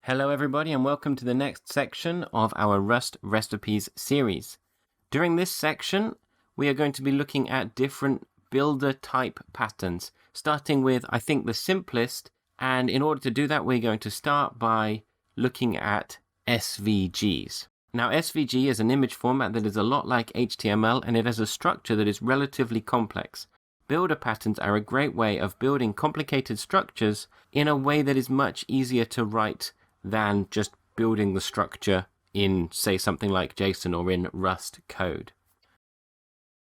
Hello everybody and welcome to the next section of our Rust recipes series. During this section, we are going to be looking at different builder type patterns, starting with, I think, the simplest. And in order to do that, we're going to start by looking at SVGs. Now, SVG is an image format that is a lot like HTML, and it has a structure that is relatively complex. Builder patterns are a great way of building complicated structures in a way that is much easier to write than just building the structure in, say, something like JSON or in Rust code.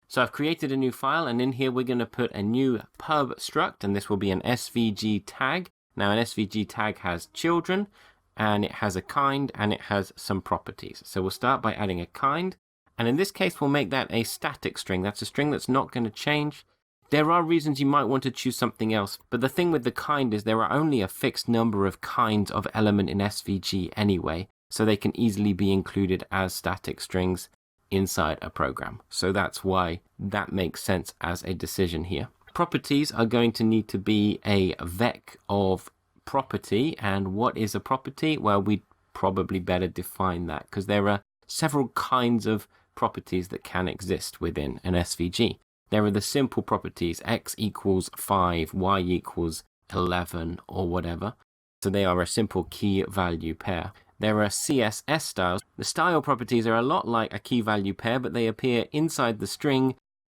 So I've created a new file, and in here we're going to put a new pub struct, and this will be an SVG tag. Now, an SVG tag has children, and it has a kind, and it has some properties. So we'll start by adding a kind, and in this case we'll make that a static string. That's a string that's not going to change. There are reasons you might want to choose something else, but the thing with the kind is there are only a fixed number of kinds of element in SVG anyway, so they can easily be included as static strings inside a program. So that's why that makes sense as a decision here. Properties are going to need to be a vec of property, and what is a property? Well, we'd probably better define that because there are several kinds of properties that can exist within an SVG. There are the simple properties, x equals 5, y equals 11, or whatever. So they are a simple key value pair. There are CSS styles. The style properties are a lot like a key value pair, but they appear inside the string,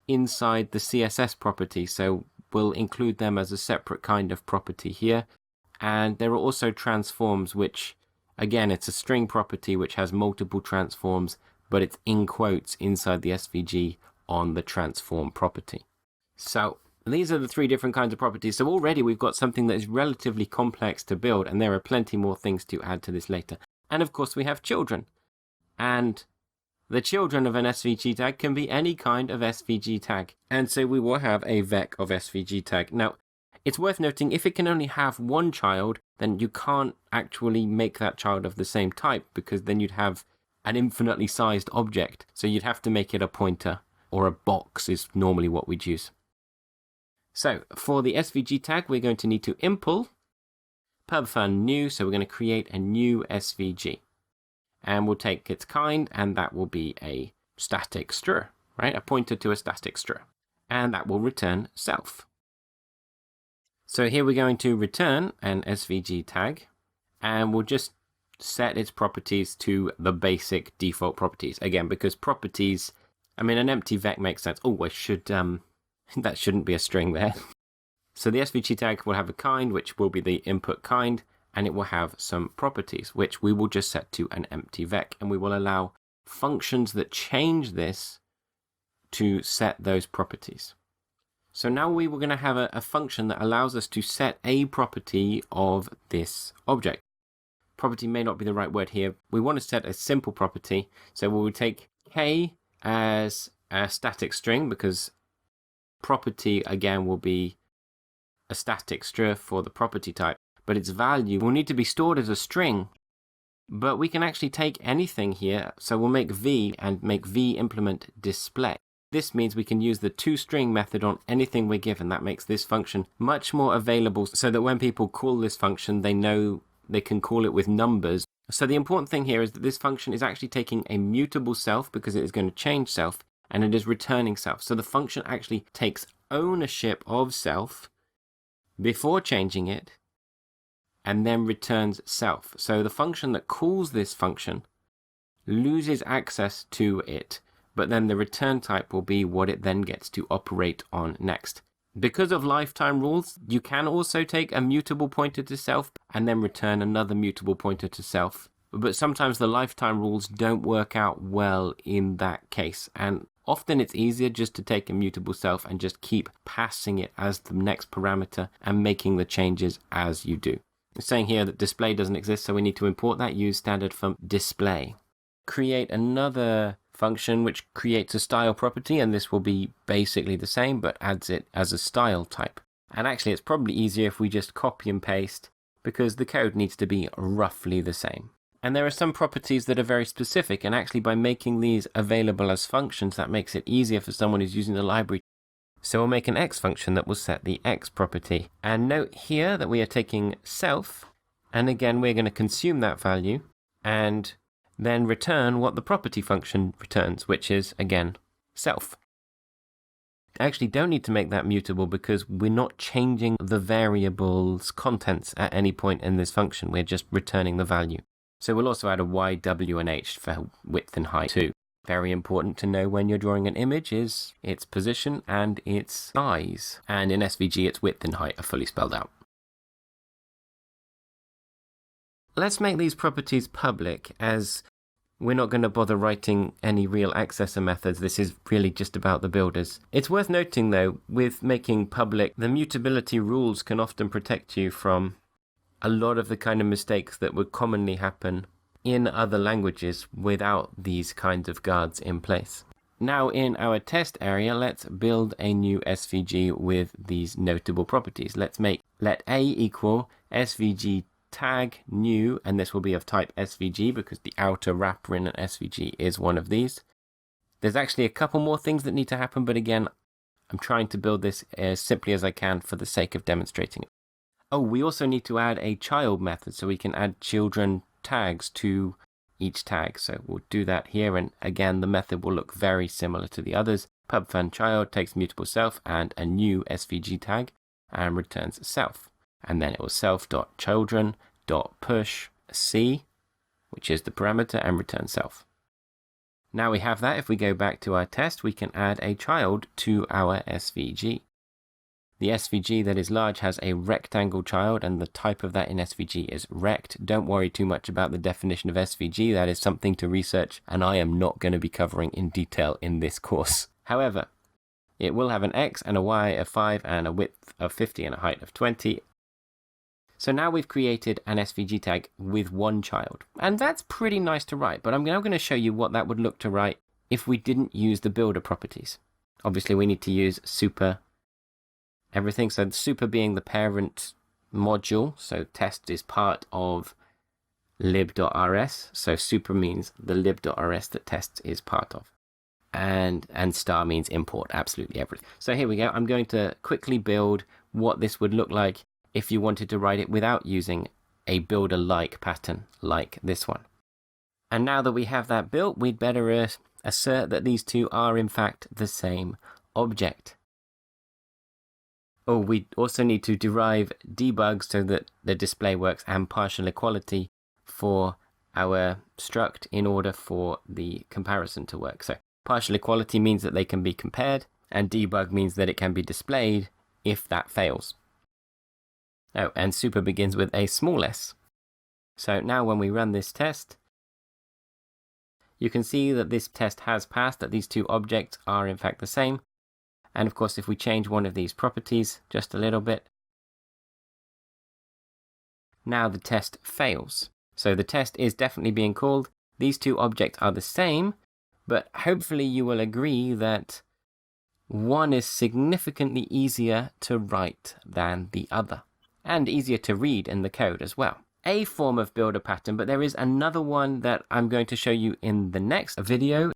inside the CSS property. So we'll include them as a separate kind of property here. And there are also transforms, which, again, it's a string property which has multiple transforms, but it's in quotes inside the SVG on the transform property. So these are the three different kinds of properties. So already we've got something that is relatively complex to build, and there are plenty more things to add to this later. And of course we have children, and the children of an SVG tag can be any kind of SVG tag. And so we will have a vec of SVG tag. Now, it's worth noting, if it can only have one child, then you can't actually make that child of the same type, because then you'd have an infinitely sized object. So you'd have to make it a pointer, or a box is normally what we'd use. So for the SVG tag, we're going to need to impl pubfun new. So we're going to create a new SVG, and we'll take its kind, and that will be a static str, right? A pointer to a static str, and that will return self. So here we're going to return an SVG tag, and we'll just set its properties to the basic default properties. Again, because properties, I mean, an empty vec makes sense. Oh, I should, that shouldn't be a string there. So the SVG tag will have a kind, which will be the input kind, and it will have some properties, which we will just set to an empty vec, and we will allow functions that change this to set those properties. So now we were going to have a function that allows us to set a property of this object. Property may not be the right word here. We want to set a simple property, so we will take k as a static string, because property again will be a static str for the property type, but its value will need to be stored as a string. But we can actually take anything here, so we'll make v and make v implement display. This means we can use the toString method on anything we're given. That makes this function much more available, so that when people call this function, they know they can call it with numbers. So the important thing here is that this function is actually taking a mutable self, because it is going to change self, and it is returning self. So the function actually takes ownership of self before changing it, and then returns self. So the function that calls this function loses access to it, but then the return type will be what it then gets to operate on next. Because of lifetime rules, you can also take a mutable pointer to self and then return another mutable pointer to self. But sometimes the lifetime rules don't work out well in that case. And often it's easier just to take a mutable self and just keep passing it as the next parameter and making the changes as you do. It's saying here that display doesn't exist, so we need to import that. Use standard from display. Create another function which creates a style property, and this will be basically the same but adds it as a style type. And actually it's probably easier if we just copy and paste, because the code needs to be roughly the same. And there are some properties that are very specific, and actually by making these available as functions, that makes it easier for someone who's using the library. So we'll make an x function that will set the x property. And note here that we are taking self And again, we're going to consume that value and then return what the property function returns, which is, again, self. Actually don't need to make that mutable because we're not changing the variable's contents at any point in this function. We're just returning the value. So we'll also add a y, w, and h for width and height too. Very important to know when you're drawing an image is its position and its size. And in SVG, its width and height are fully spelled out. Let's make these properties public, as we're not going to bother writing any real accessor methods. This is really just about the builders. It's worth noting though, with making public, the mutability rules can often protect you from a lot of the kind of mistakes that would commonly happen in other languages without these kinds of guards in place. Now in our test area, let's build a new SVG with these notable properties. Let A equal SVG Tag new, and this will be of type SVG because the outer wrapper in an SVG is one of these. There's actually a couple more things that need to happen, but again, I'm trying to build this as simply as I can for the sake of demonstrating it. Oh, we also need to add a child method so we can add children tags to each tag. So we'll do that here, and again, the method will look very similar to the others. Pubfun child takes mutable self and a new SVG tag and returns self. And then it will self.children.push c, which is the parameter, and return self. Now we have that. If we go back to our test, we can add a child to our SVG. The SVG that is large has a rectangle child, and the type of that in SVG is rect. Don't worry too much about the definition of SVG. That is something to research, and I am not going to be covering in detail in this course. However, it will have an x and a y of 5 and a width of 50 and a height of 20. So now we've created an SVG tag with one child, and that's pretty nice to write, but I'm now going to show you what that would look to write if we didn't use the builder properties. Obviously we need to use super everything, so super being the parent module, so test is part of lib.rs, so super means the lib.rs that test is part of, and star means import absolutely everything. So here we go. I'm going to quickly build what this would look like if you wanted to write it without using a builder-like pattern like this one. And now that we have that built, we'd better assert that these two are in fact the same object. Oh, we also need to derive debug so that the display works and partial equality for our struct in order for the comparison to work. So partial equality means that they can be compared, and debug means that it can be displayed if that fails. Oh, and super begins with a small s. So now when we run this test, you can see that this test has passed, that these two objects are in fact the same. And of course, if we change one of these properties just a little bit, now the test fails. So the test is definitely being called. These two objects are the same, but hopefully you will agree that one is significantly easier to write than the other, and easier to read in the code as well. A form of builder pattern, but there is another one that I'm going to show you in the next video.